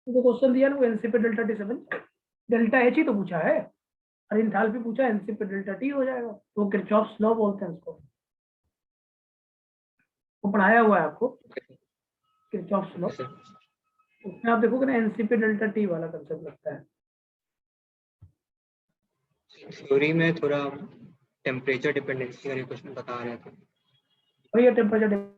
तो क्वेश्चन दिया ना वो NCP delta T 7 delta H ही तो पूछा है, और एंथैल्पी पूछा, एनसीपी डेल्टा टी हो जाएगा। तो किरचॉफ्स लॉ बोलते हैं उसको, वो पढ़ाया हुआ है आपको किरचॉफ्स लॉ। उसमें आप देखोगे ना एनसीपी डेल्टा टी वाला कंसेप्ट लगता है। थ्योरी में थोड़ा टेम्परेचर डिपेंडेंसी का क्वेश्चन बता रहे थे, और ये टेम्परेचर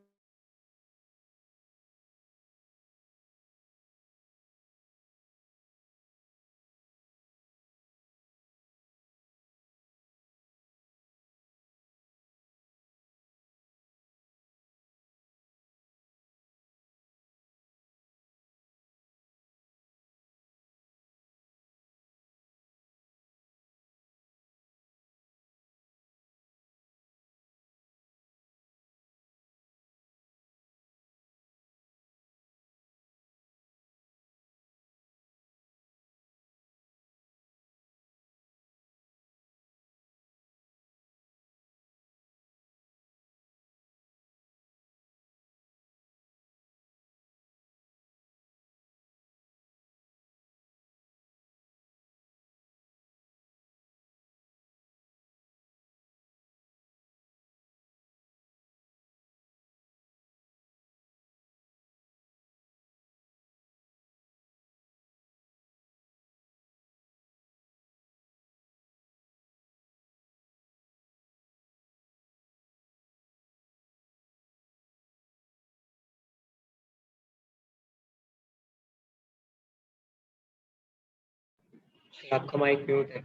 आपका माइक म्यूट है।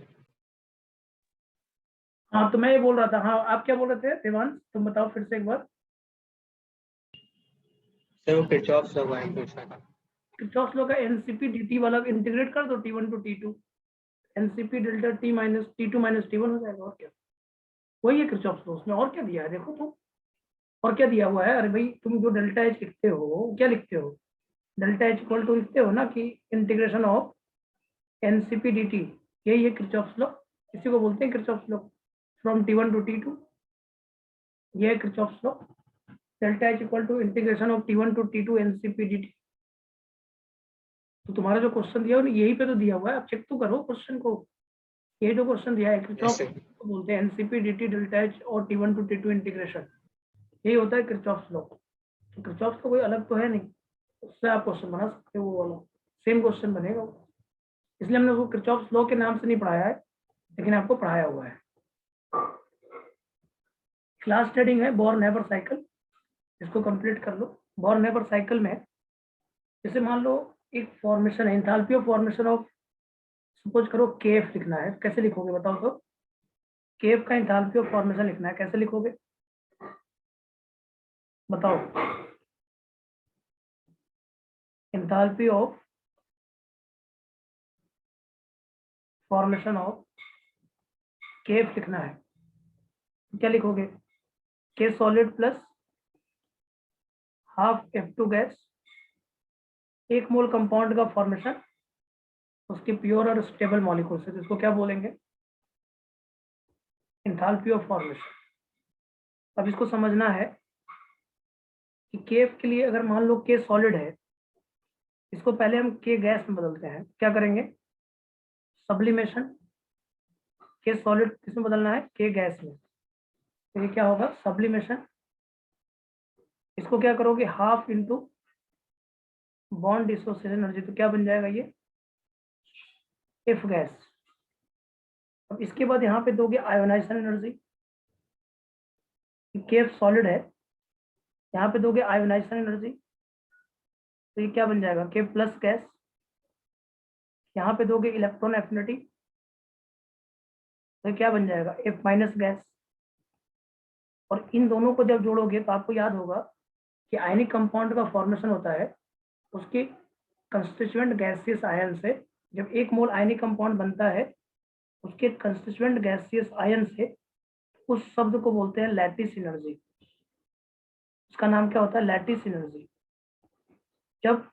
हाँ तो मैं ये बोल रहा था। हाँ आप क्या बोल रहे थे देवांश, तुम बताओ फिर से एक बार। सर वो किरचॉफ्स लॉ का पूछना था। किरचॉफ्स लॉ का एनसीपी dt वाला इंटीग्रेट कर दो T1 to T2, NCP delta T minus T2 minus T1 हो जाएगा। और क्या, वही है किरचॉफ्स लॉ। उसमें और क्या दिया है देखो तो, और क्या दिया हुआ है। अरे भाई तुम जो डेल्टा एच लिखते हो क्या लिखते हो, डेल्टा एच इक्वल टू लिखते हो ना कि इंटीग्रेशन ऑफ एनसीपी dt, यही है किरचॉफ्स लॉ। इसी को बोलते हैं Kirchhoff's law from T1 to T2, ये है Kirchhoff's law. Delta H equal to integration of T1 to T2 NCP dt। तो तुम्हारा जो क्वेश्चन दिया है यही पे तो दिया हुआ है, आप चेक तो करो क्वेश्चन को। ये जो क्वेश्चन दिया है किरचॉफ को बोलते हैं एनसीपी dt डेल्टा एच और T1 टू T2 इंटीग्रेशन, यही होता है किरचॉफ्स लॉ। तो किरचॉफ्स का कोई अलग तो है नहीं, उससे आप क्वेश्चन बना सकते हो, वो वाला सेम क्वेश्चन बनेगा। इसलिए हमने उसको किरचॉफ्स लॉ के नाम से नहीं पढ़ाया है, लेकिन आपको पढ़ाया हुआ है। क्लास हेडिंग है बोर नेबर साइकिल, इसको कंप्लीट कर लो। बोर नेबर साइकिल में जैसे मान लो एक फॉर्मेशन है, enthalpy of formation of, suppose करो केएफ लिखना है, कैसे लिखोगे बताओ तो। केएफ का एंथैल्पी ऑफ फॉर्मेशन लिखना है, कैसे लिखोगे बताओ। Enthalpy of formation of KF लिखना है, क्या लिखोगे, के solid plus half F2 gas, एक मोल कंपाउंड का फॉर्मेशन उसके प्योर और स्टेबल मॉलिक्यूल से, जिसको क्या बोलेंगे, एंथैल्पी ऑफ फॉर्मेशन। अब इसको समझना है कि केएफ के लिए अगर मान लो के सॉलिड है, इसको पहले हम के गैस में बदलते हैं, क्या करेंगे, सब्लिमेशन। के सॉलिड किसमें बदलना है, के गैस में, तो ये क्या होगा, सब्लिमेशन। इसको क्या करोगे, half into bond dissociation energy, तो क्या बन जाएगा ये, एफ गैस। अब इसके बाद यहाँ पे दोगे आयोनाइजेशन एनर्जी, केएफ सॉलिड है, यहाँ पे दोगे आयोनाइजेशन एनर्जी, तो ये क्या बन जाएगा, के प्लस गैस। यहाँ पे दोगे इलेक्ट्रॉन एफिनिटी, तो क्या बन जाएगा, एफ माइनस गैस। और इन दोनों को जब जोड़ोगे तो आपको याद होगा कि आयनिक कंपाउंड का फॉर्मेशन होता है उसके कंस्टिट्यूएंट गैसियस आयन से। जब एक मोल आयनिक कंपाउंड बनता है उसके कंस्टिट्यूएंट गैसियस आयन से, उस शब्द को बोलते हैं लैटिस एनर्जी। उसका नाम क्या होता है, लैटिस एनर्जी। जब,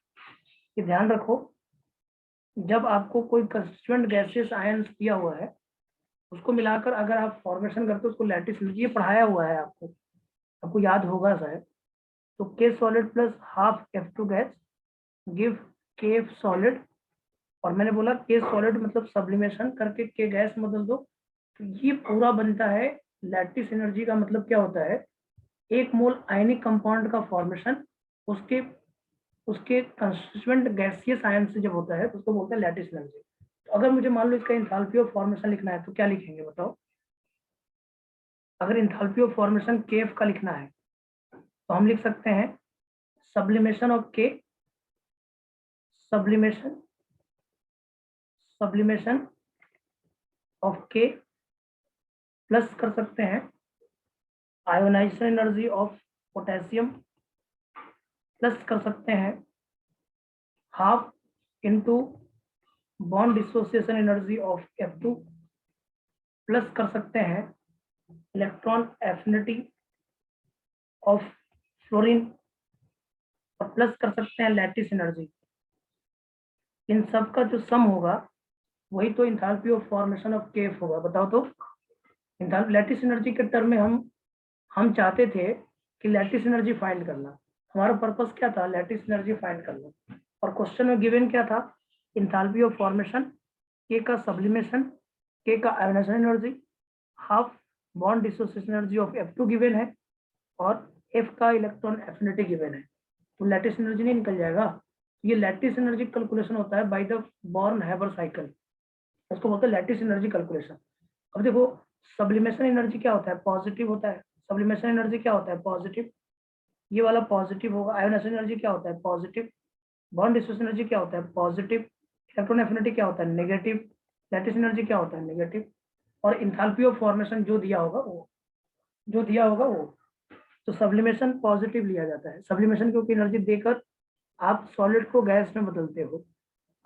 ये ध्यान रखो, जब आपको कोई कंस्टिट्यूएंट गैसियस आयन दिया हुआ है उसको मिलाकर अगर आप फॉर्मेशन करते हो उसको लैटिस एनर्जी, ये पढ़ाया हुआ है आपको, आपको याद होगा शायद। तो K solid plus half F2 gas give KF solid, और मैंने बोला के सॉलिड मतलब सब्लिमेशन करके के गैस में बदल दो, तो ये पूरा बनता है लैटिस एनर्जी का मतलब क्या होता है, 1 मोल आयनिक कंपाउंड का फॉर्मेशन उसके उसके कंस्टिट्यूएंट गैसियस आयन से जब होता है तो उसको बोलते हैं लैटिस एनर्जी। तो अगर मुझे मान लो इसका एंथैल्पी ऑफ फॉर्मेशन लिखना है तो क्या लिखेंगे बताओ? अगर एंथैल्पी ऑफ फॉर्मेशन केएफ का लिखना है तो हम लिख सकते हैं सब्लिमेशन ऑफ के, सब्लिमेशन सब्लिमेशन ऑफ के प्लस कर सकते हैं ionization energy of potassium plus कर सकते हैं half into bond dissociation energy of F2 plus कर सकते हैं इलेक्ट्रॉन एफिनिटी ऑफ फ्लोरीन और प्लस कर सकते हैं लैटिस एनर्जी। इन सब का जो सम होगा वही तो enthalpy of formation of KF होगा। बताओ तो लैटिस एनर्जी के टर्म में हम चाहते थे कि लैटिस एनर्जी फाइंड करना, हमारा पर्पस क्या था, लैटिस एनर्जी फाइंड करना, और क्वेश्चन में गिवन क्या था, एंथैल्पी ऑफ फॉर्मेशन, के का सब्लिमेशन, के का ionization energy, half bond dissociation energy of F2 given है और F का इलेक्ट्रॉन एफिनिटी गिवन है, तो लैटिस एनर्जी नहीं निकल जाएगा। ये लैटिस एनर्जी कैलकुलेशन होता है बाय द बॉर्न-हैबर साइकिल, उसको बोलते हैं लैटिस एनर्जी कैलकुलेशन। अब देखो सब्लिमेशन एनर्जी क्या होता है, पॉजिटिव होता है, सब्लिमेशन एनर्जी क्या होता है, पॉजिटिव, ये वाला पॉजिटिव होगा। आयोनाइजेशन एनर्जी क्या होता है, पॉजिटिव। बॉन्ड डिसोसिएशन एनर्जी क्या होता है, पॉजिटिव। इलेक्ट्रॉन एफिनिटी क्या होता है, नेगेटिव। लैटिस एनर्जी क्या होता है, नेगेटिव। और एंथैल्पी ऑफ फॉर्मेशन जो दिया होगा वो तो सब्लिमेशन पॉजिटिव लिया जाता है। सब्लिमेशन क्योंकि एनर्जी देकर आप सॉलिड को गैस में बदलते हो।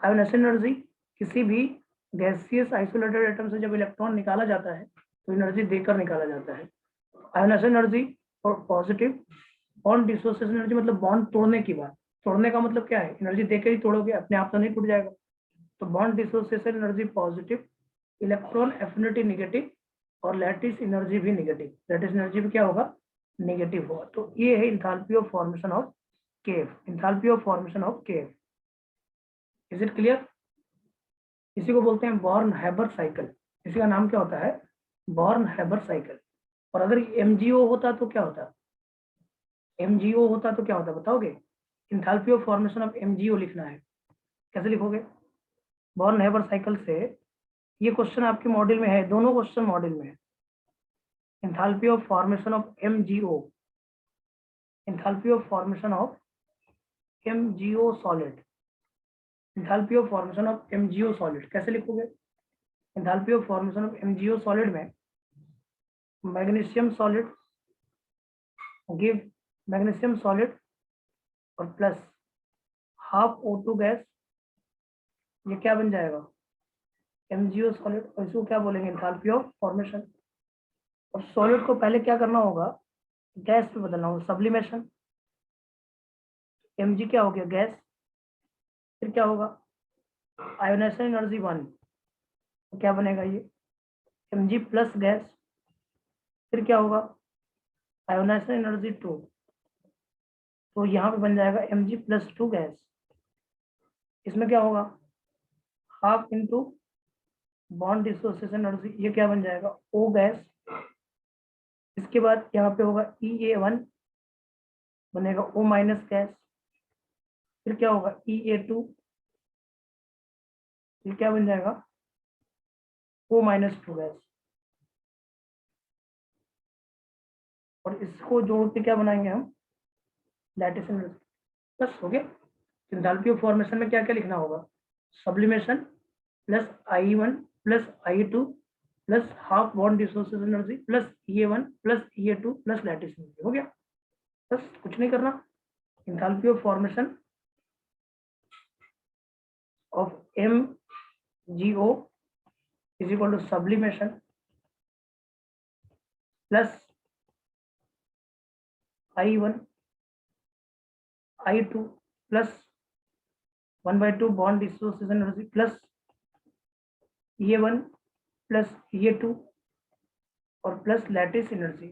आयोनाइजेशन एनर्जी किसी भी गैसियस आइसोलेटेड एटम से जब इलेक्ट्रॉन निकाला जाता है तो एनर्जी देकर निकाला जाता है। आयोनाइजेशन एनर्जी और पॉजिटिव। बॉन्ड डिसोसिएशन एनर्जी मतलब बॉन्ड तोड़ने की बात, तोड़ने का मतलब क्या है, एनर्जी देकर ही तोड़ोगे, अपने आप तो नहीं टूट जाएगा। तो bond dissociation energy positive, electron affinity negative और लैटिस एनर्जी भी नेगेटिव। लैटिस एनर्जी भी क्या होगा, नेगेटिव होगा। तो ये है enthalpy of formation of KF, enthalpy of formation of KF. Is it clear? इसी को बोलते हैं बॉर्न-हैबर साइकिल। इसी का नाम क्या होता है, बॉर्न-हैबर साइकिल। और अगर MgO होता तो क्या होता, MgO होता तो क्या होता बताओगे? Enthalpy of formation of MgO लिखना है, कैसे लिखोगे? बॉर्न-हैबर साइकिल से, ये क्वेश्चन आपके मॉड्यूल में है, दोनों क्वेश्चन मॉड्यूल में है। Enthalpy of formation of MgO, enthalpy of formation of MgO solid, enthalpy of formation of MgO solid कैसे लिखोगे? Enthalpy of formation of MgO solid में magnesium solid give magnesium solid और plus half O2 gas, ये क्या बन जाएगा, MgO solid. और इसको क्या बोलेंगे, एंथैल्पी ऑफ फॉर्मेशन। और सॉलिड को पहले क्या करना होगा, गैस पे बदलना होगा, सब्लिमेशन। Mg क्या हो गया, गैस। फिर क्या होगा, आयोनाइजेशन एनर्जी 1, तो क्या बनेगा ये Mg प्लस गैस। फिर क्या होगा, आयोनाइजेशन एनर्जी 2, तो यहाँ पे बन जाएगा Mg प्लस 2 गैस। इसमें क्या होगा, half into bond dissociation energy, ये क्या बन जाएगा, O गैस। इसके बाद यहाँ पे होगा EA1 बनेगा O माइनस गैस। फिर क्या होगा EA2, ये क्या बन जाएगा, O माइनस 2 गैस। और इसको जोड़ के क्या बनाएंगे हम, लैटिस एनर्जी। बस हो गया। एंथैल्पी ऑफ फॉर्मेशन में क्या क्या लिखना होगा, sublimation plus IE1 plus IE2 plus half bond dissociation energy plus EA1 plus EA2 plus lattice energy. हो गया, बस कुछ नहीं करना। Enthalpy of formation of MgO is equal to sublimation plus I1 I2 plus 1/2 bond dissociation energy plus EA1 plus EA2 और plus lattice energy.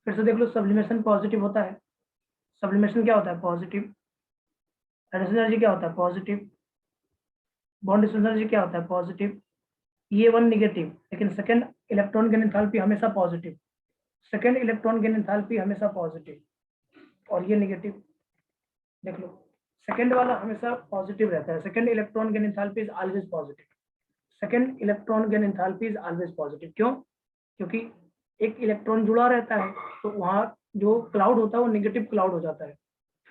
फिर से देख लो, सब्लिमेशन पॉजिटिव होता है, सब्लिमेशन क्या होता है, पॉजिटिव। एडिशनल एनर्जी क्या होता है? पॉजिटिव। बॉन्ड डिस्टेंस एनर्जी क्या होता है? पॉजिटिव। E1 निगेटिव, लेकिन सेकंड इलेक्ट्रॉन गेन एंथैल्पी हमेशा positive. Second electron gain enthalpy हमेशा पॉजिटिव, और ये निगेटिव। देख लो, सेकंड वाला हमेशा पॉजिटिव रहता है। Second electron gain enthalpy is always positive. Second electron gain enthalpy is always positive. क्यों? क्योंकि एक इलेक्ट्रॉन जुड़ा रहता है, तो वहां जो क्लाउड होता है वो निगेटिव क्लाउड हो जाता है।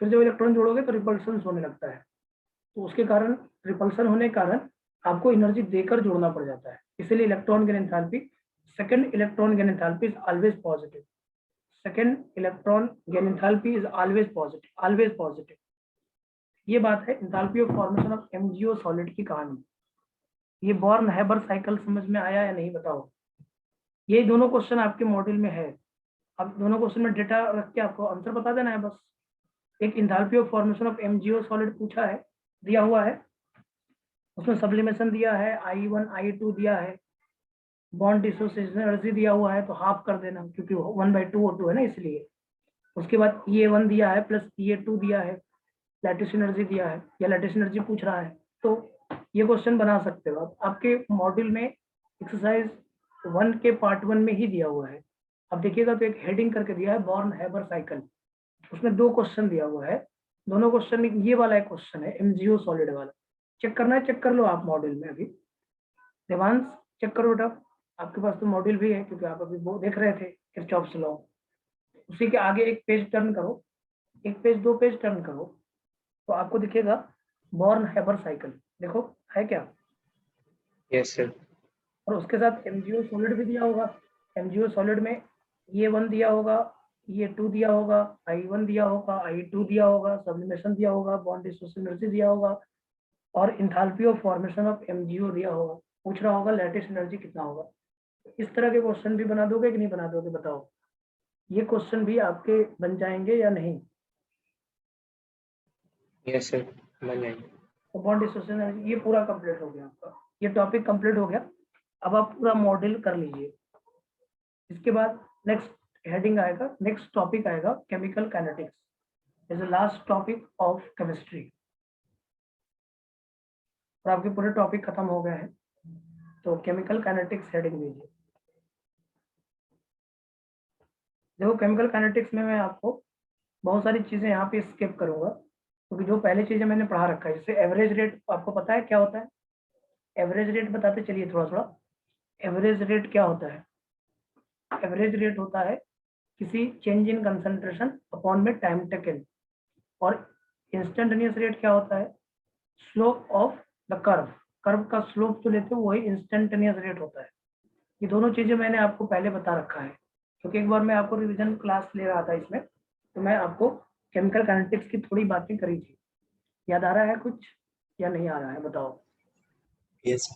फिर जब इलेक्ट्रॉन जोड़ोगे तो रिपल्सन होने लगता है, तो उसके कारण, रिपल्सन होने के कारण आपको एनर्जी देकर जोड़ना पड़ जाता है। इसीलिए electron gain enthalpy, second electron gain enthalpy is always positive. Second electron gain enthalpy is always positive, always positive. ये बात है enthalpy of formation of MgO solid की कहानी। ये बॉर्न हैबर साइकिल समझ में आया या नहीं बताओ? ये दोनों क्वेश्चन आपके मॉड्यूल में है। अब दोनों क्वेश्चन में डेटा रख के आपको आंसर बता देना है बस। एक enthalpy of formation of MgO solid पूछा है, दिया हुआ है, उसमें सब्लिमेशन दिया है, I1 I2 दिया है, बॉन्ड डिसोसिएशन एनर्जी दिया हुआ है, तो हाफ कर देना क्योंकि 1/2 O2 है ना, इसलिए। उसके बाद E1 दिया है प्लस E2 दिया है, लैटिस एनर्जी दिया है, या लैटिस एनर्जी पूछ रहा है, तो ये क्वेश्चन बना सकते हो आप। आपके मॉड्यूल में एक्सरसाइज 1 के पार्ट 1 में ही दिया हुआ है। अब देखिएगा तो एक हेडिंग करके दिया है बॉर्न हैबर साइकिल, उसमें 2 क्वेश्चन दिया हुआ है। दोनों क्वेश्चन में ये वाला एक क्वेश्चन है एमजीओ सॉलिड वाला, चेक करना है, चेक कर लो आप मॉड्यूल में। अभी देवांश चेक करो बेटा, आपके पास तो मॉड्यूल भी है क्योंकि आप अभी वो देख रहे थे किरचॉफ्स लॉ। उसी के आगे एक पेज टर्न करो, एक पेज 2 पेज टर्न करो, तो आपको दिखेगा बॉर्न हैबर साइकिल। देखो है क्या? Yes sir. और उसके साथ एमजीओ सॉलिड भी दिया होगा। एमजीओ सॉलिड में E1 दिया होगा, E2 दिया होगा, I1 दिया होगा, I2 दिया होगा, सब्लिमेशन दिया होगा, बॉन्ड डिसोसिएशन एनर्जी दिया होगा, और enthalpy of formation of MgO दिया होगा। पूछ रहा होगा लैटिस एनर्जी कितना होगा। इस तरह के क्वेश्चन भी बना दोगे कि नहीं बना दोगे बताओ? ये क्वेश्चन भी आपके बन जाएंगे या नहीं? यस सर, बन जाएंगे। तो बॉन्ड डिसोसिएशन एनर्जी, ये पूरा कंप्लीट हो गया आपका, ये टॉपिक कंप्लीट हो गया। अब आप पूरा मॉडल कर लीजिए। इसके बाद नेक्स्ट हेडिंग आएगा, नेक्स्ट टॉपिक आएगा chemical kinetics is the last topic of chemistry. और आपके पूरे टॉपिक खत्म हो गए हैं, तो केमिकल काइनेटिक्स हेडिंग दीजिए। देखो केमिकल काइनेटिक्स में मैं आपको बहुत सारी चीजें यहाँ पे स्किप करूंगा, क्योंकि जो पहले चीजें मैंने पढ़ा रखा है, जैसे एवरेज रेट आपको पता है क्या होता है? एवरेज रेट बताते चलिए थोड़ा थोड़ा। एवरेज रेट क्या होता है? एवरेज रेट होता है किसी चेंज इन कंसंट्रेशन अपॉन में टाइम टेकन। और इंस्टेंटेनियस रेट क्या होता है? Slope of the curve. Curve का स्लोप जो लेते हैं वही इंस्टेंटेनियस रेट होता है। ये दोनों चीजें मैंने आपको पहले बता रखा है, क्योंकि एक बार मैं आपको रिवीजन क्लास ले रहा था इसमें, तो मैं आपको केमिकल काइनेटिक्स की थोड़ी बातें करी थी। याद आ रहा है कुछ या नहीं आ रहा है बताओ? यस।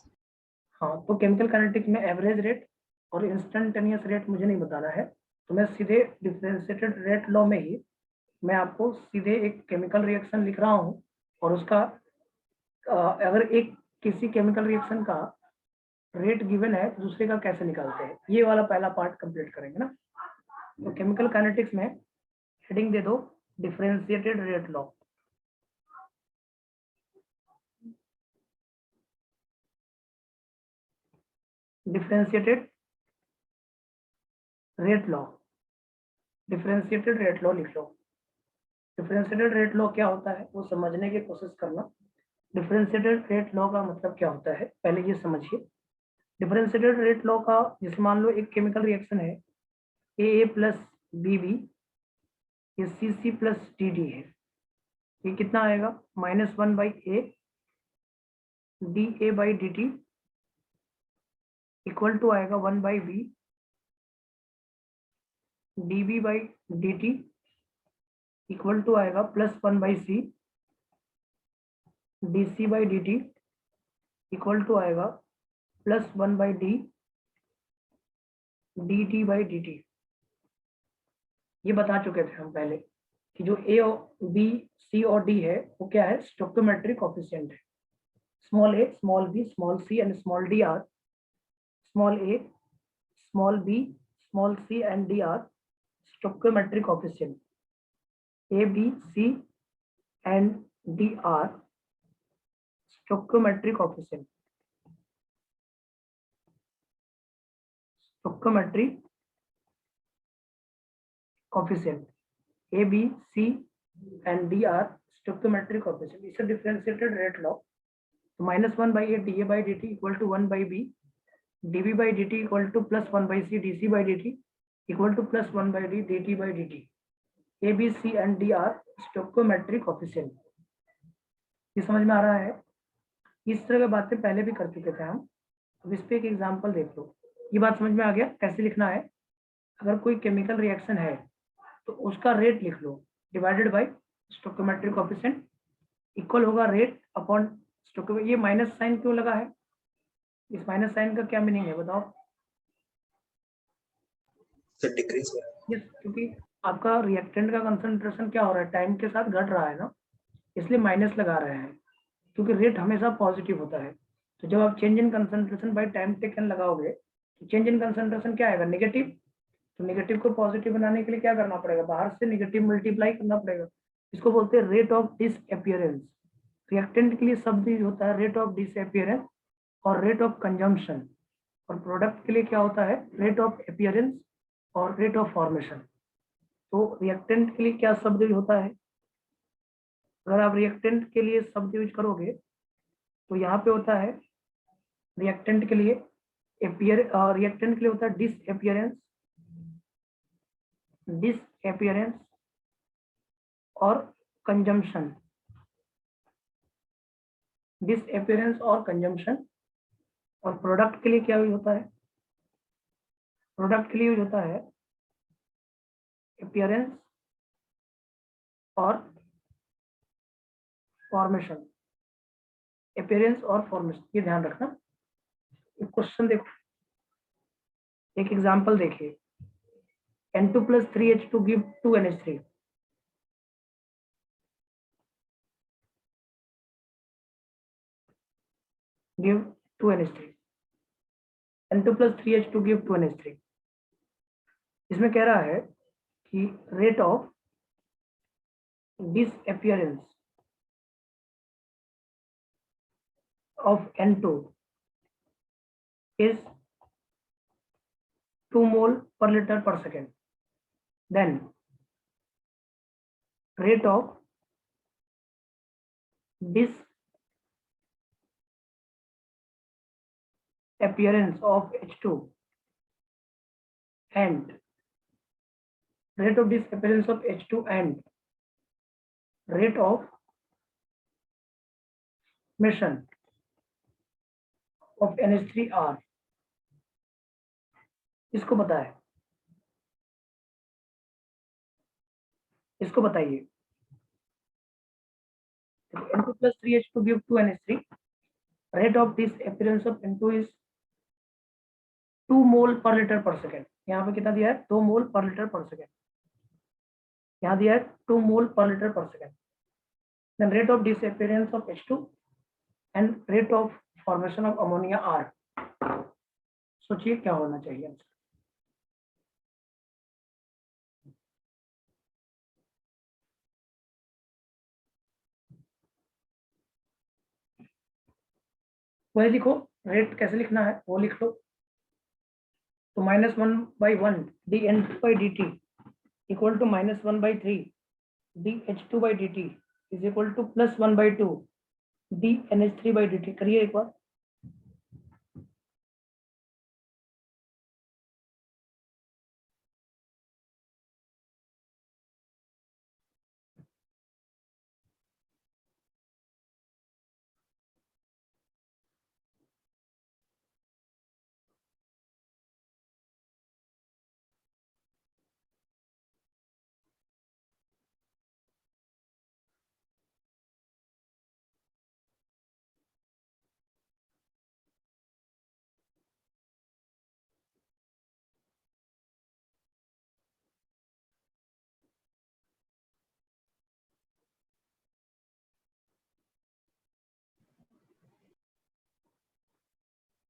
हाँ, तो केमिकल काइनेटिक्स में एवरेज रेट और इंस्टेंटेनियस रेट मुझे नहीं बताना है, तो मैं सीधे डिफरेंशिएटेड रेट लॉ में ही मैं आपको सीधे एक केमिकल रिएक्शन लिख रहा हूँ, और उसका अगर एक किसी केमिकल रिएक्शन का रेट गिवन है तो दूसरे का कैसे निकालते हैं, ये वाला पहला पार्ट कंप्लीट करेंगे ना। तो केमिकल काइनेटिक्स में हेडिंग दे दो differentiated rate law. Differentiated rate law, differentiated rate law लिख लो। डिफरेंशिएटेड रेट लॉ क्या होता है वो समझने की कोशिश करना। डिफरेंशिएटेड रेट लॉ का मतलब क्या होता है पहले ये समझिए। डिफरेंशिएटेड रेट लॉ का, जैसे मान लो एक केमिकल रिएक्शन है ए प्लस बी, ये सी प्लस डी है, ये कितना आएगा? -1/a dA/dt इक्वल टू आएगा 1/v dB/dt इक्वल टू आएगा +1/c dC/dt इक्वल टू आएगा +1/d dt/dt। ये बता चुके थे हम पहले कि जो ए और बी, सी और डी है वो क्या है? स्टोइकोमेट्रिक कोएफिशिएंट है। Small A, small B, small C and small D are, small A, small B, small C and D are stoichiometric coefficient. A, B, C and dr stoichiometric coefficient, stoichiometric coefficient A, B, C and D are stoichiometric coefficient. It's a differentiated rate law. So -1 by A dA by dt equal to 1 by B, dV by dt equal to plus 1 by C dC by dt equal to plus 1 by D dt by dt. A, B, C and D are stoichiometric coefficient. ये समझ में आ रहा है? इस तरह की बातें पहले भी कर चुके थे हम. अब इस पे एक एग्जांपल देख लो. ये बात समझ में आ गया कैसे लिखना है? अगर कोई केमिकल रिएक्शन है तो उसका रेट लिख लो divided by stoichiometric coefficient equal होगा रेट अपॉन स्टोइको. ये माइनस साइन क्यों लगा है? इस माइनस साइन का क्या मीनिंग है बताओ? सर डिक्रीज हो रहा है. यस, क्योंकि आपका रिएक्टेंट का कंसंट्रेशन क्या हो रहा है, टाइम के साथ घट रहा है ना, इसलिए माइनस लगा रहे हैं, क्योंकि रेट हमेशा पॉजिटिव होता है. तो जब आप change in concentration by time taken लगाओगे तो चेंज इन कंसंट्रेशन क्या आएगा? नेगेटिव. तो नेगेटिव को पॉजिटिव बनाने के लिए क्या करना पड़ेगा? बाहर से नेगेटिव मल्टीप्लाई करना पड़ेगा. इसको बोलते हैं रेट ऑफ डिसअपियरेंस. रिएक्टेंट के लिए शब्द यूज होता है रेट ऑफ डिसअपियरेंस और रेट ऑफ कंजम्पशन, और प्रोडक्ट के लिए क्या होता है? रेट ऑफ अपीयरेंस और रेट ऑफ फॉर्मेशन. तो रिएक्टेंट के लिए क्या शब्द यूज होता है? अगर आप रिएक्टेंट के लिए शब्द यूज करोगे तो यहाँ पे होता है रिएक्टेंट के लिए रिएक्टेंट के लिए होता है डिसअपियरेंस और कंजम्पशन. डिसअपियरेंस और कंजम्पशन. और प्रोडक्ट के लिए क्या यूज होता है? प्रोडक्ट के लिए यूज होता है अपीयरेंस और फॉर्मेशन. अपीयरेंस और फॉर्मेशन, ये ध्यान रखना. एक क्वेश्चन देखो, एक एग्जांपल देखिए. N2 plus 3H2 give 2NH3. Give 2NH3. N2 plus 3H2 give 2NH3. इसमें कह रहा है कि rate of disappearance of N2 is 2 mole per liter per second. Then rate of disappearance of H2 and rate of disappearance of H2 and rate of formation of NH3R. इसको बताए, इसको बताइए. N2 plus 3H2 give 2NH3. Rate of disappearance of N2 is 2 mole per liter per second. यहाँ पे कितना दिया है? 2 मोल per litre per second. यहाँ दिया है 2 मोल per litre per second. Then rate of disappearance of H2 and rate of formation of ammonia R. सोचिए क्या होना चाहिए आंसर. वही लिखो, रेट कैसे लिखना है वो लिख लो. तो -1/1 dN2 by dt equal to -1/3 dH2 by dt is equal to +1/2 dNH3 by dt. करिए एक बार.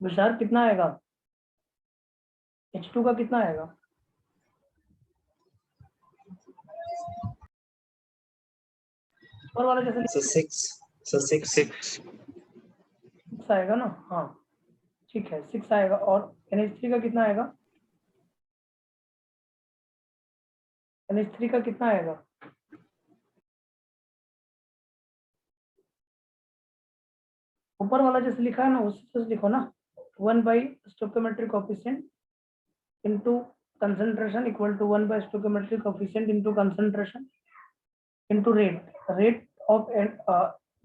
विशाल कितना आएगा? H2 का कितना आएगा? ऊपर वाला जैसे So 6 6 आएगा ना, हाँ ठीक है 6 आएगा। और NH3 का कितना आएगा, NH3 का कितना आएगा, ऊपर वाला जैसे लिखा है ना उसी से लिखो ना, 1 by stoichiometric coefficient into concentration equal to 1 by stoichiometric coefficient into concentration into rate of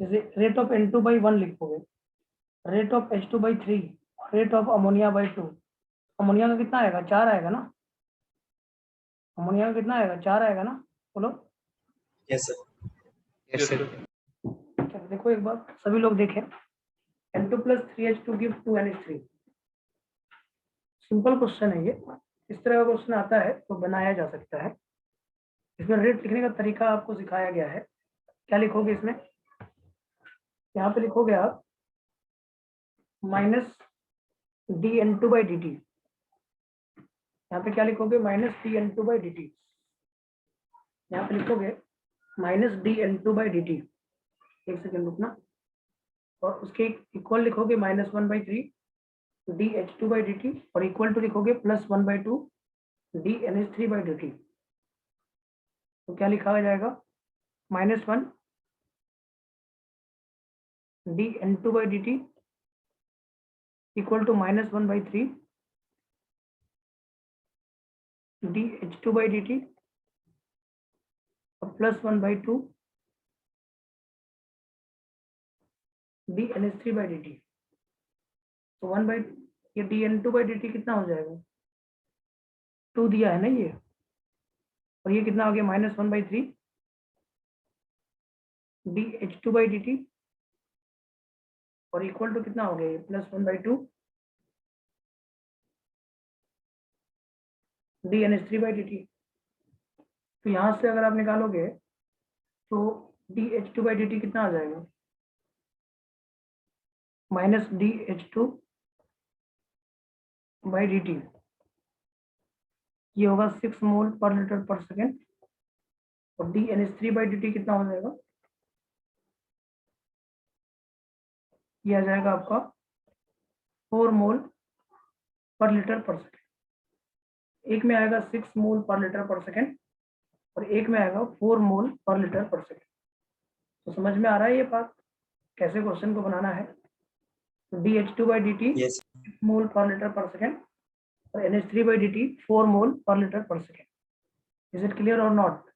जैसे rate of N2 by 1 लिखोगे, rate of H2 by 3, rate of ammonia by 2। Ammonia का कितना आएगा, 4 आएगा ना, अमोनिया का कितना आएगा, 4 आएगा ना, बोलो। Yes sir. Yes, sir. चलो देखो एक बार सभी लोग देखें, N2 plus 3H2 gives 2 NH3। Simple question है ये, इस तरह का क्वेश्चन आता है तो बनाया जा सकता है। इसमें रेट लिखने का तरीका आपको सिखाया गया है। क्या लिखोगे इसमें, यहाँ पे लिखोगे आप माइनस dN2 by dt, यहाँ पे क्या लिखोगे माइनस dN2 by dt, यहाँ पे लिखोगे माइनस dN2 by dt। एक सेकंड रुकना, और उसके इक्वल लिखोगे -1/3 dH2 by dt, और इक्वल टू लिखोगे +1/2 dNH3 by dt। तो क्या लिखा जाएगा, -1 dN2 by dt equal to -1/3 dH2 by dt और +1/2 dNH3 by dt। तो 1 बाई ये dN2 by dt कितना हो जाएगा, 2 दिया है ना ये, और ये कितना हो गया -1/3 dH2 by dt, और इक्वल टू कितना हो गया ये +1/2 dNH3 by dt। तो यहाँ से अगर आप निकालोगे तो dH2 by dt कितना आ जाएगा, -dH2 by dt, ये होगा 6 मोल पर लीटर पर सेकेंड, और dNH3 by dt कितना हो जाएगा, ये आ जाएगा आपका 4 मोल पर लीटर पर सेकेंड। एक में आएगा 6 मोल पर लीटर पर सेकेंड, और एक में आएगा 4 मोल पर लीटर पर सेकेंड। तो समझ में आ रहा है ये बात कैसे क्वेश्चन को बनाना है। तो dH2 by dt Yes. 6 mole per litre per second, और NH3 by dt 4 mole per litre per second. Is it clear और नॉट,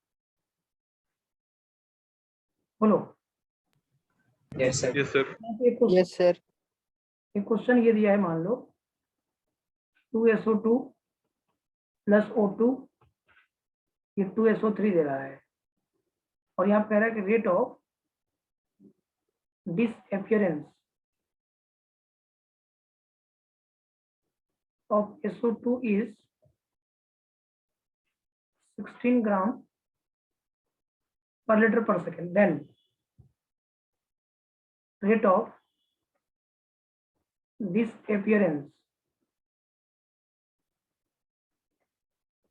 बोलो। Yes sir. Yes, sir. Yes, sir. एक क्वेश्चन ये दिया है, मान लो 2SO2 प्लस O2, ये 2SO3 दे रहा है, और यहाँ कह रहा है कि rate of disappearance of SO2 is 16 gram per liter per second. Then rate of disappearance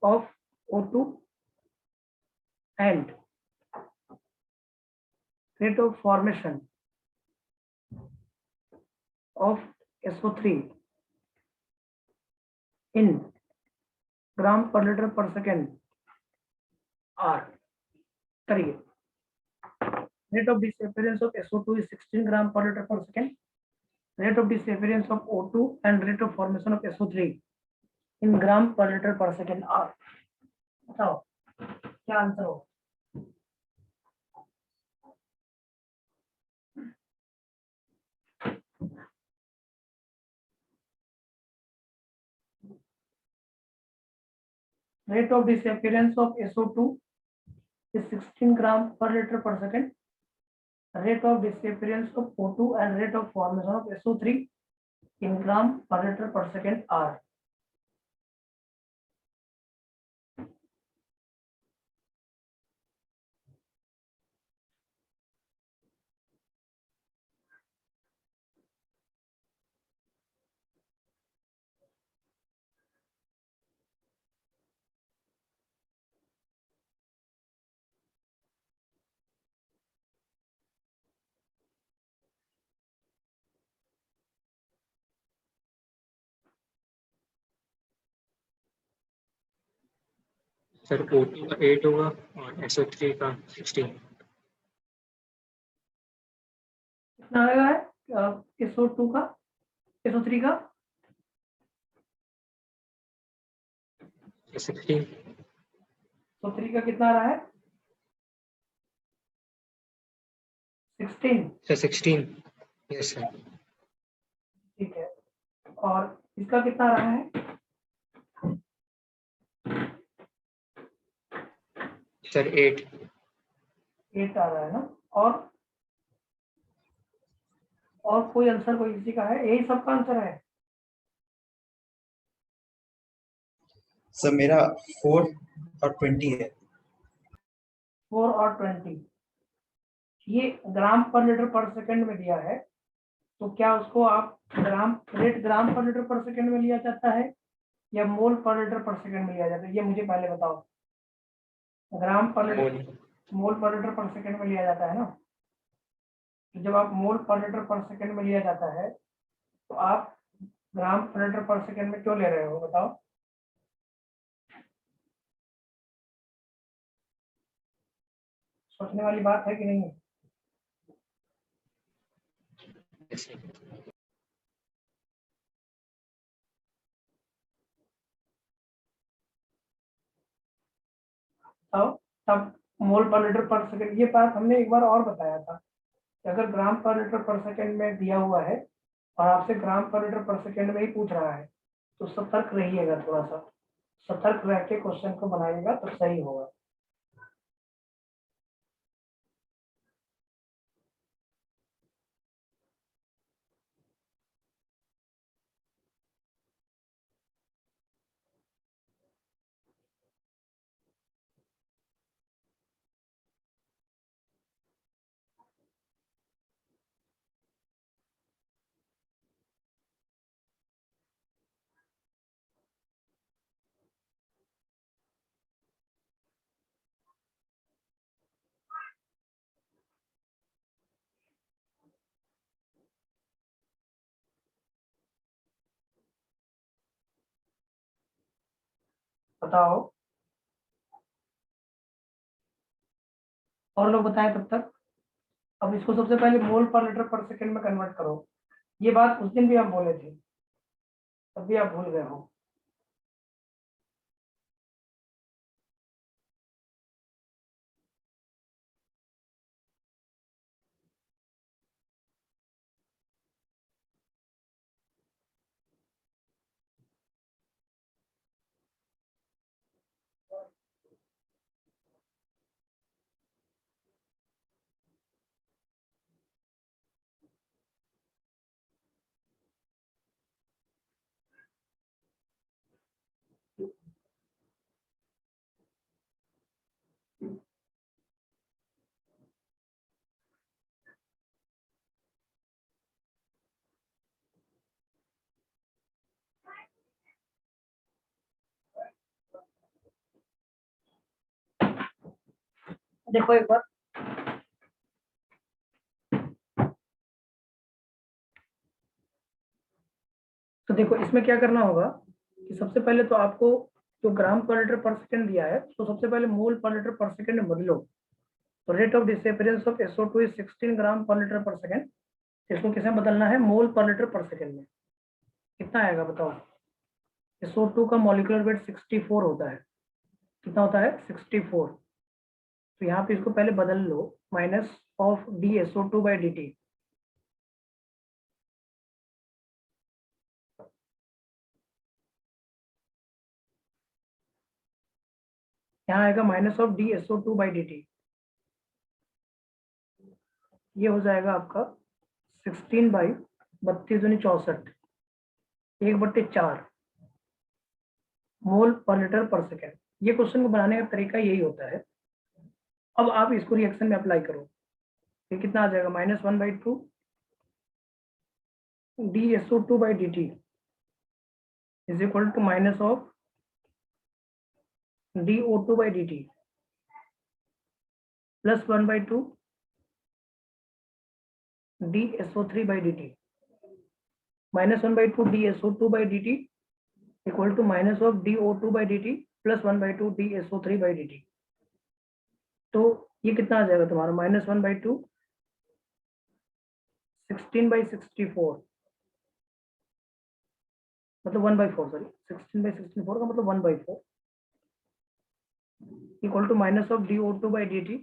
of O2 and rate of formation of SO3 in gram per liter per second are, करिए। Rate of disappearance of SO2 is 16 gram per liter per second. Rate of disappearance of O2 and rate of formation of SO3 in gram per liter per second are, बताओ क्या answer हो। Rate of disappearance of SO2 is 16 gram per liter per second. Rate of disappearance of O2 and rate of formation of SO3 in gram per liter per second are, sir O2 का 8 होगा और SO3 का 16। कितना आएगा है SO2 का, SO3 का 16। SO3 का कितना आ रहा है 16। सर 16। Yes sir. ठीक है, और इसका कितना आ रहा है सर 8। 8 आ रहा है ना। और कोई आंसर कोई किसी का है, यही सबका आंसर है। सर मेरा 4 और 20 है। 4 और 20 ये ग्राम पर लीटर पर सेकंड में दिया है, तो क्या उसको आप ग्राम पर लीटर पर सेकंड में लिया जाता है या मोल पर लीटर पर सेकंड में लिया जाता है, ये मुझे पहले बताओ। ग्राम पर लीटर, मोल पर लीटर पर सेकंड में लिया जाता है ना। तो जब आप मोल पर लीटर पर सेकंड में लिया जाता है तो आप ग्राम पर लीटर पर सेकंड में क्यों ले रहे हो बताओ। सोचने वाली बात है कि नहीं है। Yes sir. तब मोल पर लीटर पर सेकंड, ये बात हमने एक बार और बताया था कि अगर ग्राम पर लीटर पर सेकंड में दिया हुआ है और आपसे ग्राम पर लीटर पर सेकंड में ही पूछ रहा है तो सतर्क रहिएगा, थोड़ा सा सतर्क रह के क्वेश्चन को बनाइएगा तो सही होगा। बताओ, और लोग बताएं तब तक। अब इसको सबसे पहले मोल पर लीटर पर सेकंड में कन्वर्ट करो। ये बात उस दिन भी हम बोले थे, तब भी आप भूल गए हो। देखो एक बार, तो देखो इसमें क्या करना होगा कि सबसे पहले तो आपको जो ग्राम पर लीटर पर सेकंड दिया है तो सबसे पहले मोल पर लीटर पर सेकंड में बदलो। तो rate of disappearance of SO2 is 16 gram per litre पर सेकंड। इसको किसमें बदलना है, मोल पर लीटर पर सेकंड में। कितना आएगा बताओ। SO2 का मॉलिक्यूलर वेट 64 होता है। कितना होता है 64। तो यहाँ पे इसको पहले बदल लो, माइनस ऑफ DSO2/dt। यहाँ आएगा माइनस ऑफ DSO2/dt। ये हो जाएगा आपका 16/32×64 1/4 मोल पर लीटर पर सेकेंड। ये क्वेश्चन को बनाने का तरीका यही होता है। अब आप इसको रिएक्शन में अप्लाई करो, ये कितना आ जाएगा -1/2 DSO2/dt is equal to minus of DO2/dt plus 1/2 DSO3/dt -1/2 DSO2/dt equal to minus of DO2/dt plus 1/2 DSO3/dt। तो ये कितना आ जाएगा तुम्हारा, -1/2 16/64, मतलब 1/4, सॉरी 16/64 का मतलब 1/4 equal to minus of DO2/dt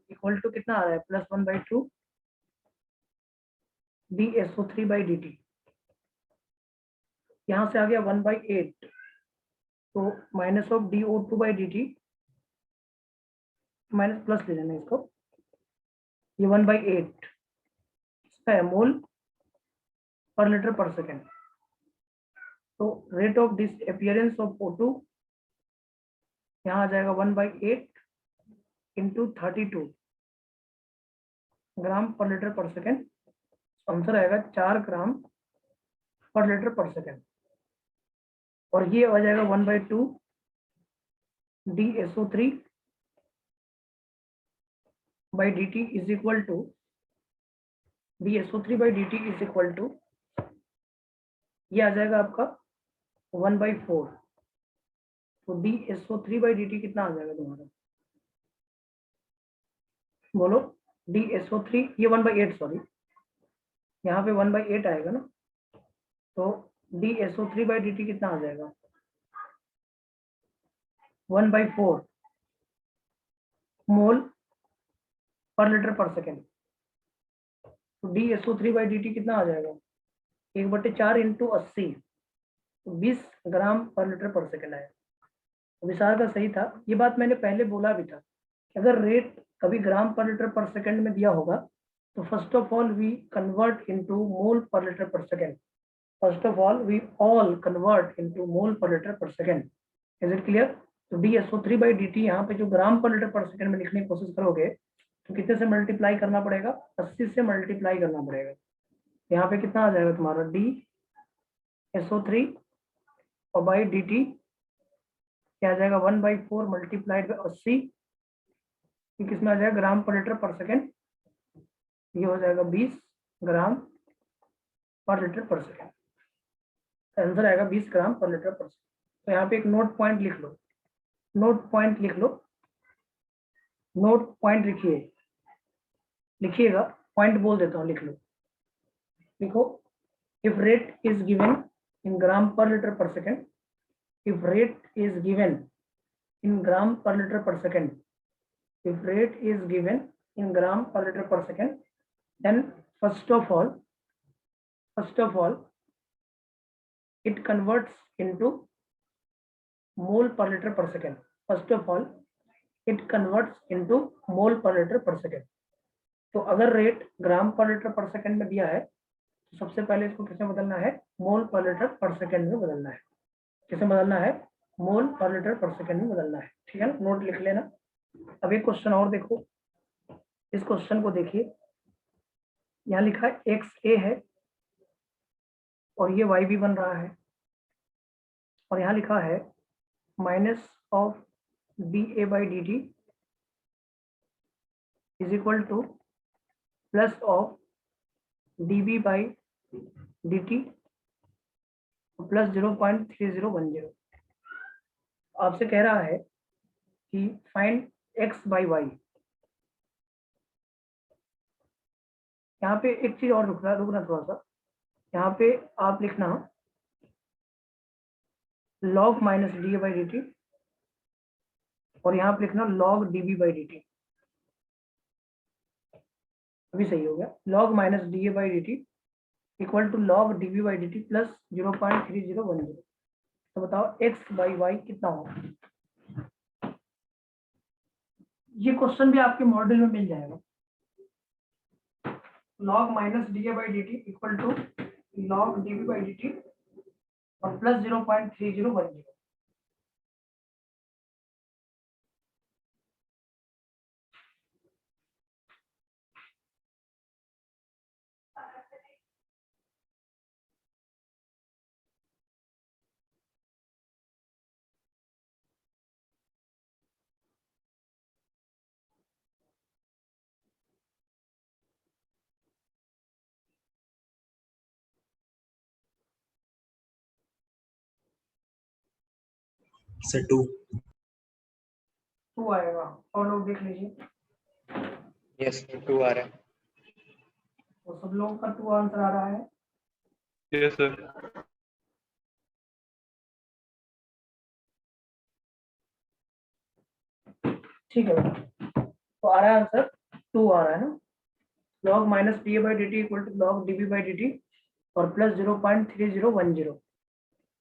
equal to कितना आ रहा है, प्लस 1/2 DSO3/dt। यहाँ से आ गया 1/8, तो minus of DO2/dt minus plus ले लेना इसको, ये 1/8 इसका है मोल पर लीटर पर सेकेंड। तो rate of disappearance of O2 यहाँ आ जाएगा 1/8 इंटू 32 ग्राम per litre per second. Answer आएगा 4 ग्राम पर लीटर पर सेकेंड। और ये आ जाएगा 1/2 DSO3/dt is equal to DSO3/dt is equal to, ये आ जाएगा आपका 1/4। तो DSO3/dt कितना आ जाएगा तुम्हारा, बोलो। DSO3 ये 1/8, सॉरी यहाँ पे 1/8 आएगा ना, तो DSO3/dt कितना आ जाएगा, 1/4 मोल पर लीटर पर सेकेंड। तो DSO3/dt कितना आ जाएगा, 1/4 इंटू 80, तो 20 ग्राम पर लीटर पर सेकेंड आएगा। तो विशाल का सही था। ये बात मैंने पहले बोला भी था कि अगर रेट कभी ग्राम पर लीटर पर सेकेंड में दिया होगा तो first of all we convert into mole per litre per second. First of all we all convert into mole per litre per second. Is it clear? तो DSO3/dt यहाँ पे जो ग्राम per litre per second में लिखने की कोशिश करोगे तो कितने से मल्टीप्लाई करना पड़ेगा, 80 से मल्टीप्लाई करना पड़ेगा। यहाँ पे कितना आ जाएगा तुम्हारा DSO3 और बाई dt क्या आ जाएगा, 1/4 मल्टीप्लाइड बाई 80, ये किसमें आ जाएगा, ग्राम पर लीटर पर सेकेंड। ये हो जाएगा 20 ग्राम per litre per second. Answer आएगा 20 ग्राम पर लीटर पर सेकेंड। तो यहाँ पे एक नोट पॉइंट लिख लो, नोट पॉइंट लिख लो, नोट पॉइंट लिखिए, लिखिएगा, पॉइंट बोल देता हूँ, लिख लो। लिखो, if rate is given in gram per litre per second, if rate is given in gram per liter per second, if rate is given in gram per liter per second, then first of all it converts into mole per liter per second. First of all it converts into mole per liter per second. तो अगर rate ग्राम per litre per second में दिया है तो सबसे पहले इसको किसमें बदलना है, मोल पर लीटर पर सेकेंड में बदलना है। किसे बदलना है, मोल पर लीटर पर सेकेंड में बदलना है। ठीक है ना, नोट लिख लेना। अब एक क्वेश्चन और देखो, इस क्वेश्चन को देखिए, यहाँ लिखा है XA है और ये YB बन रहा है, और यहाँ लिखा है minus of DA/dt is equal to plus of DB/dt plus 0.3010। आपसे कह रहा है कि फाइंड x/y। यहाँ पे एक चीज और रुकना थोड़ा सा, यहाँ पे आप लिखना log माइनस DA/dt और यहाँ पे लिखना log DB/dt। अभी सही हो गया, log minus DA/dt equal to log DB/dt plus 0.3010। तो बताओ x/y कितना होगा। ये क्वेश्चन भी आपके मॉडल में मिल जाएगा। log minus DA/dt equal to log DB/dt और प्लस 0.3010। सर 2। 2 आएगा, और लोग देख लीजिए। यस 2 आ रहा है। तो सब लोगों का 2 आंसर आ रहा है। Yes sir. ठीक है, तो आ रहा है आंसर 2 आ रहा है ना। log minus D A by D T equal to log D B by D T और प्लस 0.3010।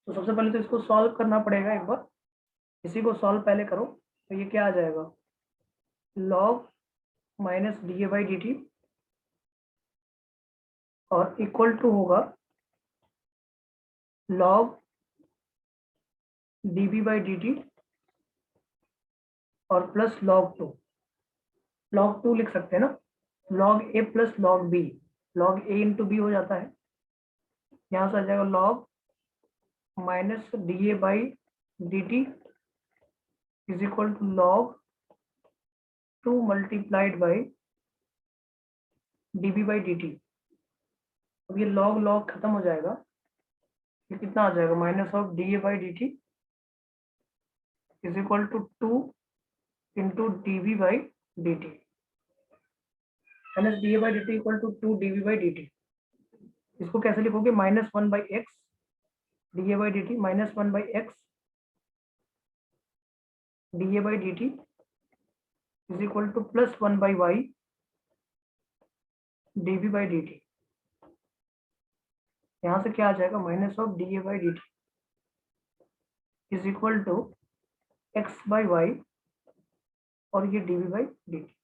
तो सबसे पहले तो इसको सॉल्व करना पड़ेगा एक बार, इसी को सॉल्व पहले करो। तो ये क्या आ जाएगा, log minus D A by D T और इक्वल टू होगा log D B by D T और प्लस log 2 लिख सकते हैं ना, log a plus log b, log a into B हो जाता है। यहाँ से आ जाएगा log minus D A by D T is equal to log 2 multiplied by D B by D T. अब ये log खत्म हो जाएगा, ये कितना आ जाएगा, minus of D A by D T is equal to 2 into D B by D T, minus D A by D T equal to 2 D B by D T. इसको कैसे लिखोगे, minus 1 by X D A by D T, minus 1 by X D A by D T is equal to plus 1 by Y D B by D T. यहाँ से क्या आ जाएगा, minus of D A by D T is equal to X by Y और ये D B by D T,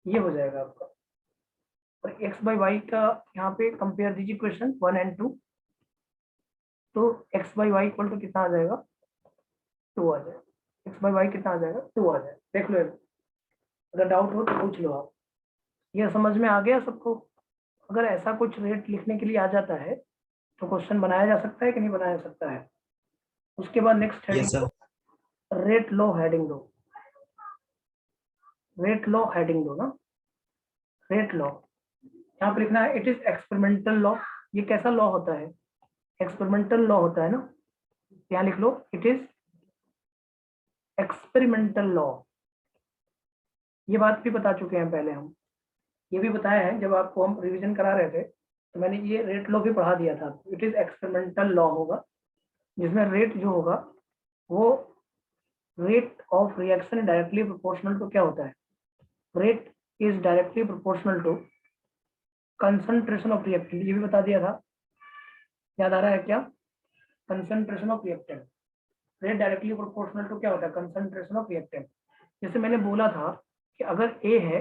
ये हो जाएगा आपका। और एक्स बाई वाई का यहाँ पे कंपेयर दीजिए क्वेश्चन 1 एंड 2, तो X by Y equal to कितना आ जाएगा, 2 आ जाएगा। एक्स बाई वाई कितना आ जाएगा, 2 आ जाएगा। देख लो, अगर डाउट हो तो पूछ लो आप। ये समझ में आ गया सबको? अगर ऐसा कुछ रेट लिखने के लिए आ जाता है तो क्वेश्चन बनाया जा सकता है कि नहीं बनाया जा सकता है। उसके बाद next yes sir. Heading, rate लो हेडिंग दो, रेट लो हेडिंग दो ना, रेट लॉ। यहाँ पे लिखना है इट इज एक्सपेरिमेंटल लॉ। ये कैसा लॉ होता है, एक्सपेरिमेंटल लॉ होता है ना। यहाँ लिख लो इट इज एक्सपेरिमेंटल लॉ। ये बात भी बता चुके हैं पहले हम, ये भी बताया है जब आपको हम रिवीजन करा रहे थे, तो मैंने ये रेट लॉ भी पढ़ा दिया था। इट इज एक्सपेरिमेंटल लॉ होगा, जिसमें रेट जो होगा वो rate of reaction directly proportional to क्या होता है, rate is directly proportional to concentration of reactant. ये भी बता दिया था, याद आ रहा है क्या, concentration of reactant. Rate directly proportional to क्या होता है, कंसंट्रेशन ऑफ रिएक्टेंट। जैसे मैंने बोला था कि अगर ए है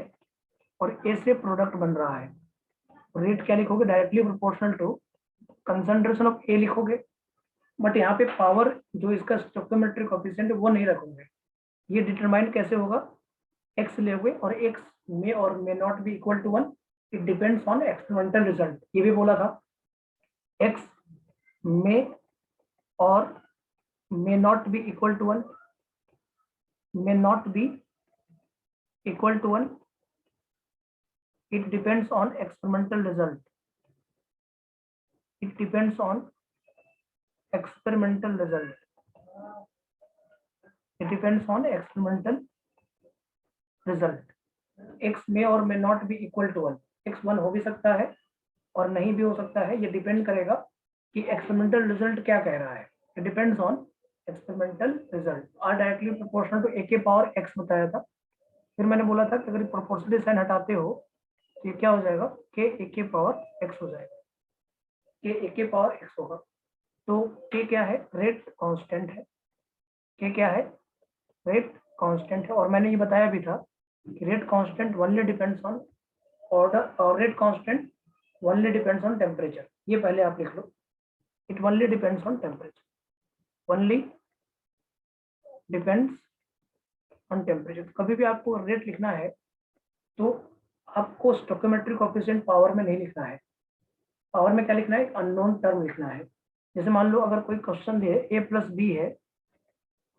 और ए से प्रोडक्ट बन रहा है, रेट क्या लिखोगे, directly proportional to concentration of A लिखोगे। बट यहाँ पे पावर जो इसका स्टोइकोमेट्रिक कोएफिशिएंट है वो नहीं रखोगे। ये डिटरमाइन कैसे होगा, एक्स लोगे और एक्स मे और may not be equal to 1, it depends on experimental result. ये भी बोला था, एक्स मे और may not be equal to 1, may not be equal to 1, it depends on experimental result, it depends on experimental result, it depends on experimental result। x may और may not be equal to 1, x 1 हो भी सकता है और नहीं भी हो सकता है, ये डिपेंड करेगा कि एक्सपेरिमेंटल रिजल्ट क्या कह रहा है। It depends on experimental result. R directly proportional to A के पावर एक्स बताया था। फिर मैंने बोला था कि अगर प्रोपोर्शनल साइन हटाते हो तो ये क्या हो जाएगा, के ए के पावर एक्स हो जाएगा, के ए के पावर एक्स होगा। तो के क्या है, रेट कांस्टेंट है, के क्या है, रेट कांस्टेंट है। और मैंने ये बताया भी था कि rate constant only depends on order और rate constant only depends on temperature. ये पहले आप लिख लो, it only depends on temperature, only depends on temperature. कभी भी आपको रेट लिखना है तो आपको स्टोइकोमेट्रिक कोएफिशिएंट पावर में नहीं लिखना है। पावर में क्या लिखना है, अननोन टर्म लिखना है। जैसे मान लो अगर कोई क्वेश्चन दे ए प्लस बी है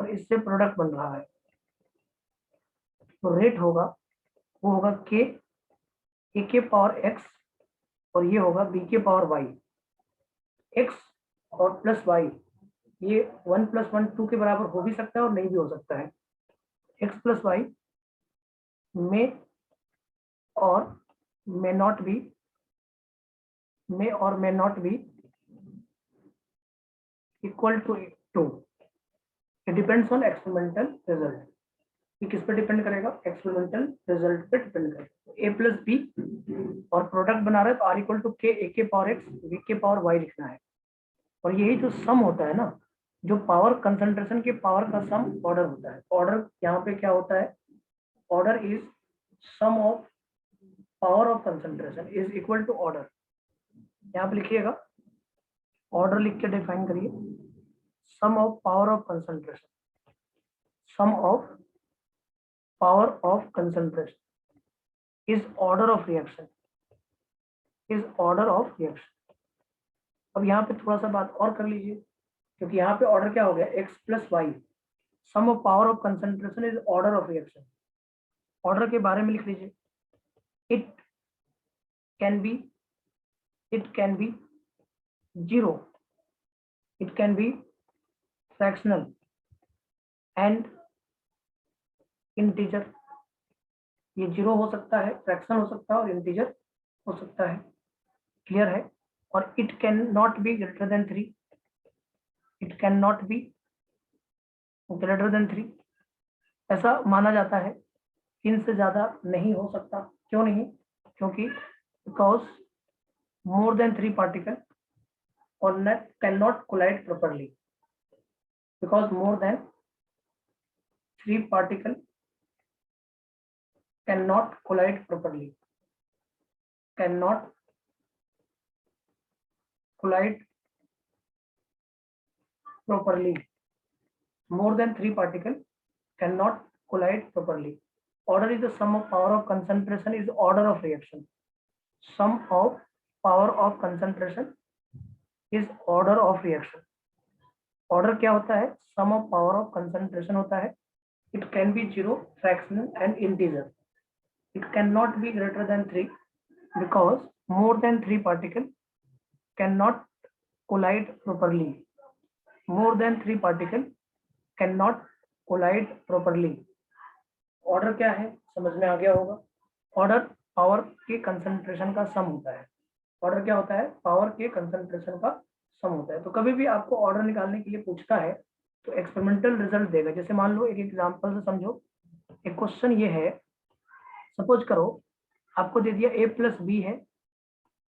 और इससे प्रोडक्ट बन रहा है, तो रेट होगा वो होगा के ए के पावर एक्स और ये होगा बी के पावर वाई। एक्स और प्लस वाई ये 1 + 1 2 के बराबर हो भी सकता है और नहीं भी हो सकता है। x + y may or may not be equal to 2. It depends on experimental result. ये किस पे डिपेंड करेगा? एक्सपेरिमेंटल रिजल्ट पे डिपेंड करेगा। a + b और प्रोडक्ट बना रहा है तो r = k a के पावर x b के पावर y लिखना है। और यही जो सम होता है ना, जो पावर कंसंट्रेशन के पावर का सम ऑर्डर होता है। ऑर्डर यहाँ पे क्या होता है? Order is sum of power of concentration is equal to order. यहाँ पे लिखिएगा, ऑर्डर लिख के डिफाइन करिए। Sum of power of concentration, sum of power of concentration is order of reaction, is order of reaction. अब यहाँ पे थोड़ा सा बात और कर लीजिए, क्योंकि यहाँ पे ऑर्डर क्या हो गया? x + y sum of power of concentration is order of reaction. Order के बारे में लिख लीजिए। It can be 0, it can be fractional and integer. ये 0 हो सकता है, फ्रैक्शन हो सकता है और इंटीजर हो सकता है। क्लियर है? और it can not be greater than 3, it can not be greater than 3। ऐसा माना जाता है, इनसे ज्यादा नहीं हो सकता। क्यों नहीं? क्योंकि बिकॉज मोर देन 3 पार्टिकल और cannot collide properly, because more than 3 particle cannot collide properly, cannot collide properly. More than 3 particles cannot collide properly. Order is the sum of power of concentration is order of reaction. Sum of power of concentration is order of reaction. Order क्या होता है? Sum of power of concentration होता है। It can be 0, fractional and integer. It cannot be greater than 3 because more than 3 particles cannot collide properly. More than 3 particles cannot collide properly. Order क्या है? समझ में आ गया होगा। ऑर्डर पावर के concentration का सम होता है। ऑर्डर क्या होता है? पावर के कंसंट्रेशन का सम होता है। तो कभी भी आपको ऑर्डर निकालने के लिए पूछता है तो एक्सपेरिमेंटल रिजल्ट देगा। जैसे मान लो, एक एग्जांपल से समझो। एक क्वेश्चन ये है, सपोज करो आपको दे दिया a + b है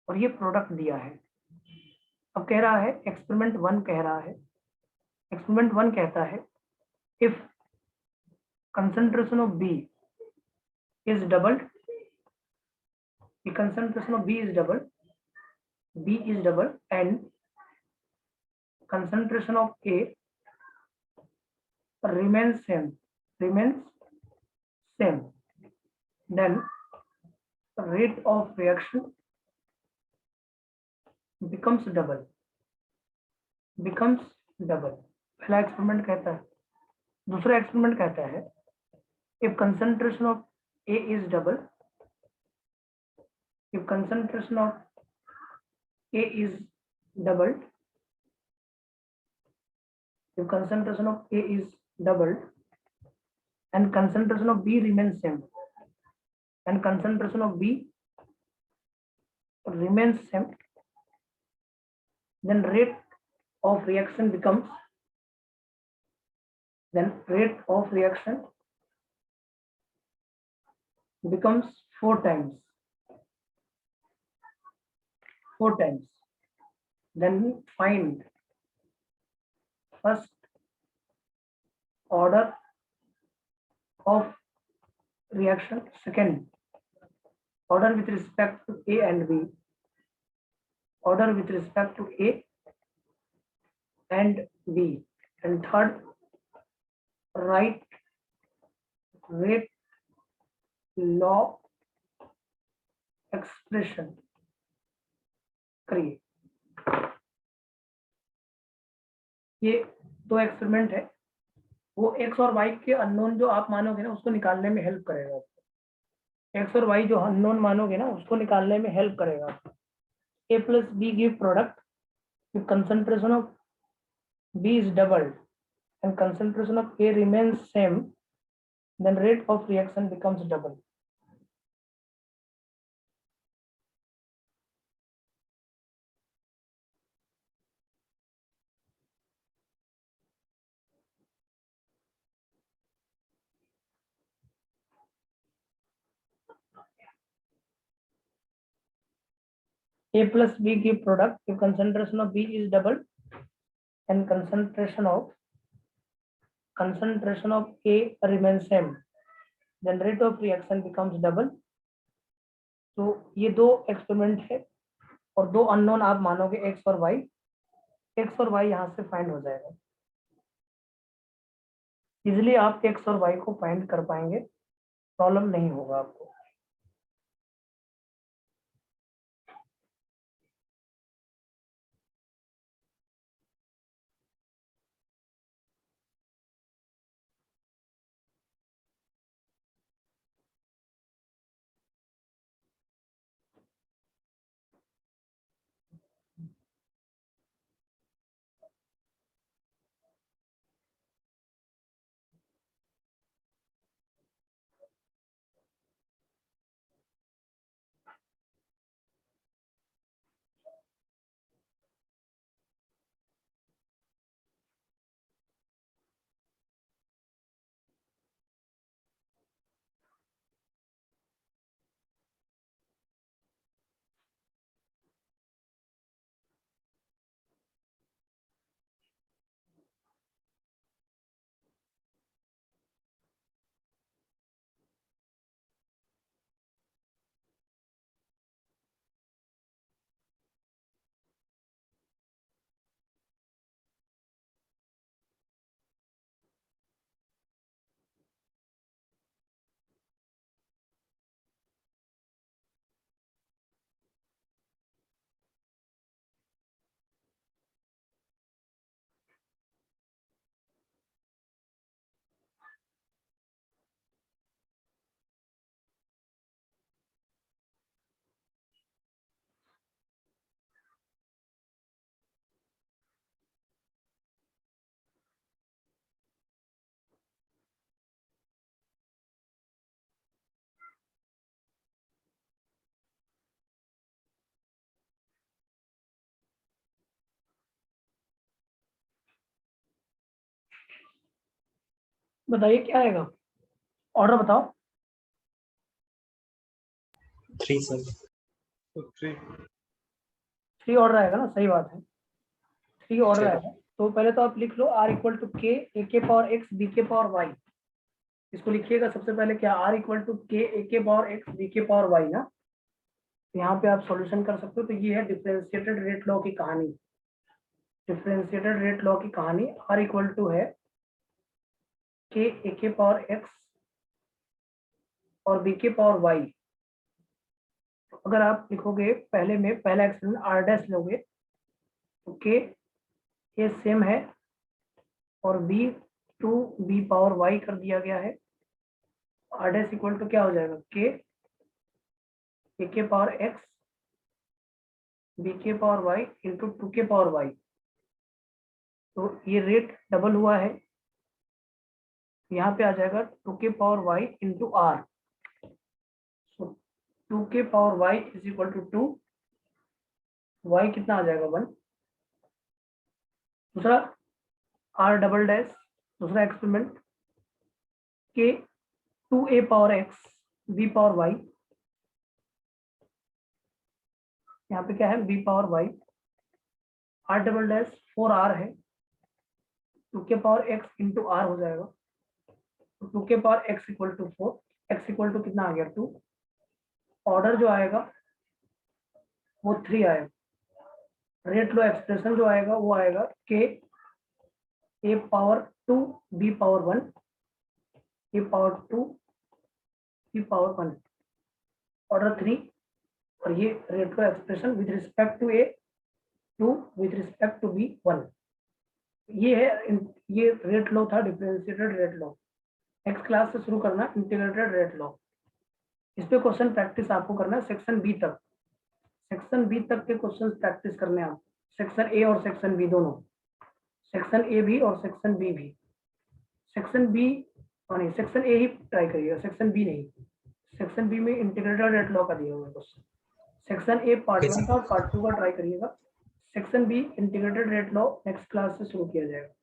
और ये प्रोडक्ट दिया है। अब कह रहा है, एक्सपेरिमेंट 1 कह रहा है, एक्सपेरिमेंट 1 कहता है if concentration of b is doubled, concentration of b is double and concentration of a remains same, then rate of reaction becomes double. पहला एक्सपेरिमेंट कहता है। दूसरा एक्सपेरिमेंट कहता है if concentration of A is double, if concentration of A is doubled, if concentration of A is doubled and concentration of B remains same, and concentration of B remains same, then rate of reaction becomes, becomes 4 times. Then find first order of reaction, second order with respect to A and B, order with respect to A and B, and third write rate law expression करिए। ये 2 experiment है, वो x और y के unknown जो आप मानोगे ना उसको निकालने में हेल्प करेगा। x और y जो अननोन मानोगे ना उसको निकालने में हेल्प करेगा। a + b give product with concentration of B is doubled and concentration of A remains same, then rate of reaction becomes double. A plus B give product if concentration of B is double and concentration of A remains same, then rate of reaction becomes double. तो ये दो experiment है और दो unknown आप मानोगे x और y, x और y यहाँ से फाइंड हो जाएगा। इजिली आप x और y को फाइंड कर पाएंगे, प्रॉब्लम नहीं होगा आपको। बताइए क्या आएगा, ऑर्डर बताओ। 3 सर। So 3. 3 ऑर्डर आएगा ना, सही बात है, 3 ऑर्डर चलो। आएगा। तो पहले तो आप लिख लो r equal to k a के पावर x b के पावर y। इसको लिखिएगा सबसे पहले क्या, r equal to k a के पावर x b के पावर y ना। यहाँ पे आप सॉल्यूशन कर सकते हो। तो ये है डिफरेंशिएटेड रेट लॉ की कहानी। डिफरेंशिएटेड रेट लॉ की कहानी r इक्वल टू है k a के पावर x और b के पावर y। अगर आप लिखोगे पहले में, पहला एक्सपेरिमेंट r डैश लोगे तो k ये सेम है और b to b power y कर दिया गया है। r डैश इक्वल टू क्या हो जाएगा, k a के पावर x b के पावर y इंटू 2 के पावर y। तो ये रेट डबल हुआ है, यहाँ पे आ जाएगा 2 के पावर y इंटू r। 2 के power y is equal to 2, y कितना आ जाएगा 1। दूसरा r डबल डैश, दूसरा एक्सपेरिमेंट के 2a power x b power y, यहाँ पे क्या है b power y, r double dash 4r है, 2 के पावर x इंटू r हो जाएगा। तो 2 के power x equal to 4, x equal to कितना आ गया 2। ऑर्डर जो आएगा वो 3 आएगा। रेट लो एक्सप्रेशन जो आएगा वो आएगा k a power 2 b power 1 a power 2 b power 1, order 3। और ये rate law expression with respect to a 2 with respect to b 1। ये है, ये रेट लो था, differentiated rate law. Next class से शुरू करना इंटीग्रेटेड रेट लो। इस पे क्वेश्चन प्रैक्टिस आपको करना है सेक्शन बी तक। सेक्शन बी तक के क्वेश्चन प्रैक्टिस करने हैं आप, सेक्शन ए और सेक्शन बी दोनों। सेक्शन ए भी और सेक्शन बी भी। सेक्शन बी नहीं, सेक्शन ए ही ट्राई करिएगा, सेक्शन बी नहीं। सेक्शन बी में इंटीग्रेटेड रेट लॉ का दिया हुआ है क्वेश्चन। सेक्शन ए पार्ट 1 का, पार्ट 2 का ट्राई करिएगा। Section be integrated rate law next class से शुरू किया जाएगा,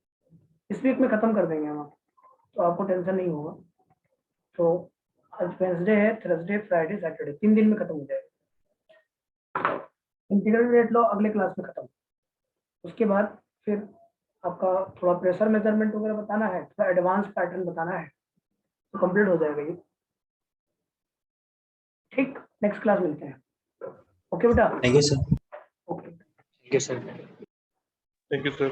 इस वीक में खत्म कर देंगे हम, तो आपको टेंशन नहीं होगा। तो आज वेंसडे है, थर्सडे, फ्राइडे, सैटरडे, 3 दिन में खत्म हो जाएगा। इंटीग्रेटेड रेट लॉ अगले क्लास में खत्म। उसके बाद फिर आपका थोड़ा प्रेशर मेजरमेंट वगैरह बताना है, थोड़ा एडवांस पैटर्न बताना है, तो कंप्लीट हो जाएगा ये। ठीक, नेक्स्ट क्लास मिलते हैं। ओके बेटा, thank you sir. Okay. Thank you sir. Thank you, sir.